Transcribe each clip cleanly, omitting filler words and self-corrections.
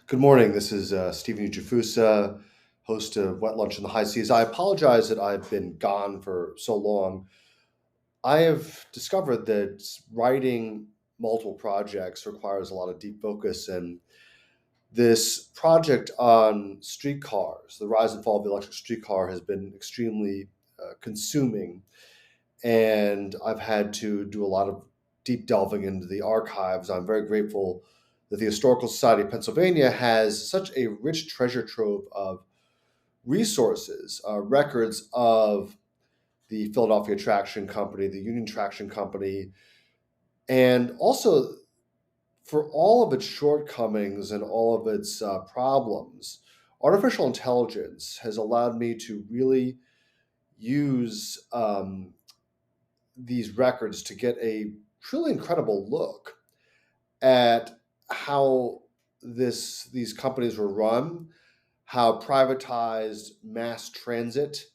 Good morning. This is Stephen Ujafusa, host of Wet Lunch in the High Seas. I apologize that I've been gone for so long. I have discovered that writing multiple projects requires a lot of deep focus, and this project on streetcars, the rise and fall of the electric streetcar, has been extremely consuming, and I've had to do a lot of deep delving into the archives. I'm very grateful that the Historical Society of Pennsylvania has such a rich treasure trove of resources, records of the Philadelphia Traction Company, the Union Traction Company, and also for all of its shortcomings and all of its problems, artificial intelligence has allowed me to really use these records to get a truly incredible look at how these companies were run, how privatized mass transit,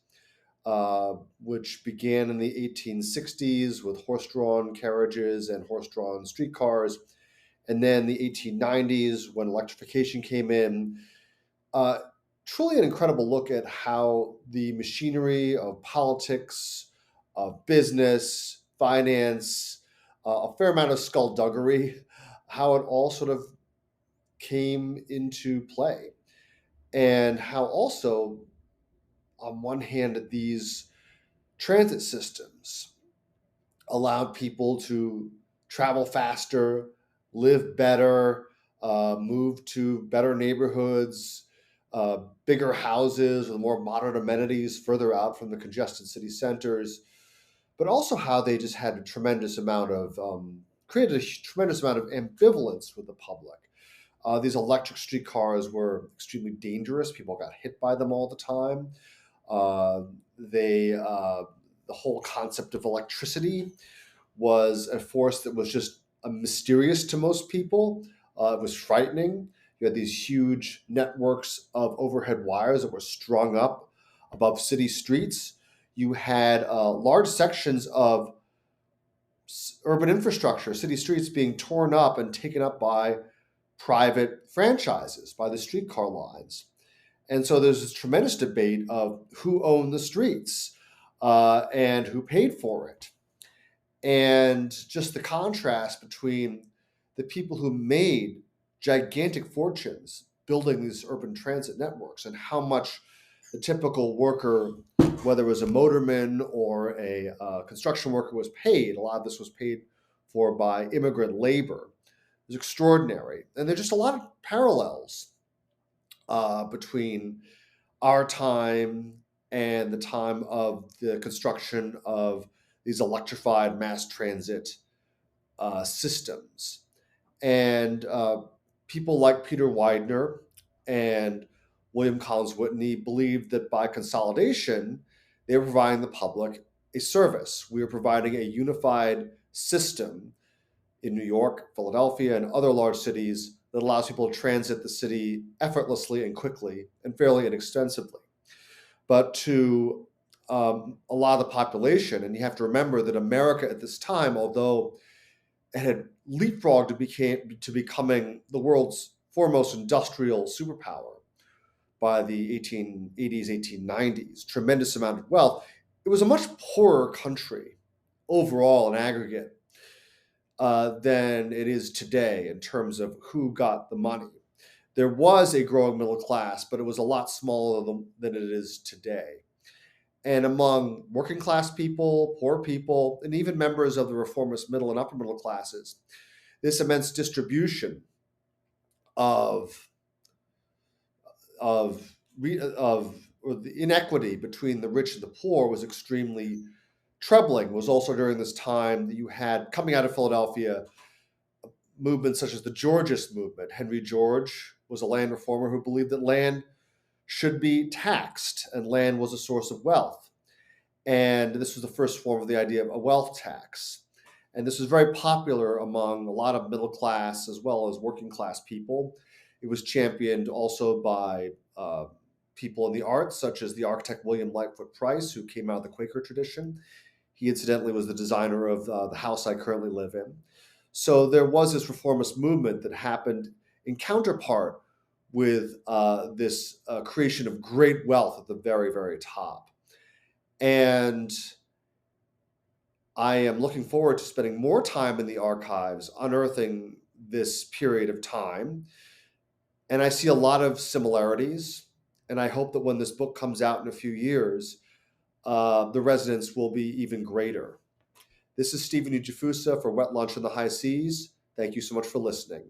which began in the 1860s with horse-drawn carriages and horse-drawn streetcars, and then the 1890s when electrification came in. Uh, Truly an incredible look at how the machinery of politics, of business, finance, a fair amount of skullduggery, how it all sort of came into play. And how also, on one hand, these transit systems allowed people to travel faster, live better, move to better neighborhoods, bigger houses with more modern amenities further out from the congested city centers, but also how they just had a tremendous amount of created a tremendous amount of ambivalence with the public. These electric streetcars were extremely dangerous. People got hit by them all the time. Uh, they The whole concept of electricity was a force that was just mysterious to most people. It was frightening. You had these huge networks of overhead wires that were strung up above city streets. You had large sections of urban infrastructure, city streets being torn up and taken up by private franchises, by the streetcar lines. And so there's this tremendous debate of who owned the streets and who paid for it, and just the contrast between the people who made gigantic fortunes building these urban transit networks and how much the typical worker, whether it was a motorman or a construction worker, was paid. A lot of this was paid for by immigrant labor. It was extraordinary. And there's just a lot of parallels between our time and the time of the construction of these electrified mass transit systems. And people like Peter Widener and William Collins Whitney believed that by consolidation, they were providing the public a service. We were providing a unified system in New York, Philadelphia, and other large cities that allows people to transit the city effortlessly and quickly and fairly inexpensively. But to a lot of the population, and you have to remember that America at this time, although it had leapfrogged to becoming the world's foremost industrial superpower by the 1880s, 1890s, tremendous amount of wealth, it was a much poorer country overall in aggregate than it is today in terms of who got the money. There was a growing middle class, but it was a lot smaller than it is today. And among working class people, poor people, and even members of the reformist middle and upper middle classes, this immense distribution of of or the inequity between the rich and the poor was extremely troubling. It was also during this time that you had, coming out of Philadelphia, movements such as the Georgist movement. Henry George was a land reformer who believed that land should be taxed and land was a source of wealth. And this was the first form of the idea of a wealth tax. And this was very popular among a lot of middle class as well as working class people. It was championed also by people in the arts, such as the architect William Lightfoot Price, who came out of the Quaker tradition. He incidentally was the designer of the house I currently live in. So there was this reformist movement that happened in counterpart with this creation of great wealth at the very, very top. And I am looking forward to spending more time in the archives, unearthing this period of time. And I see a lot of similarities. And I hope that when this book comes out in a few years, the resonance will be even greater. This is Stephen Ujifusa for Wet Lunch on the High Seas. Thank you so much for listening.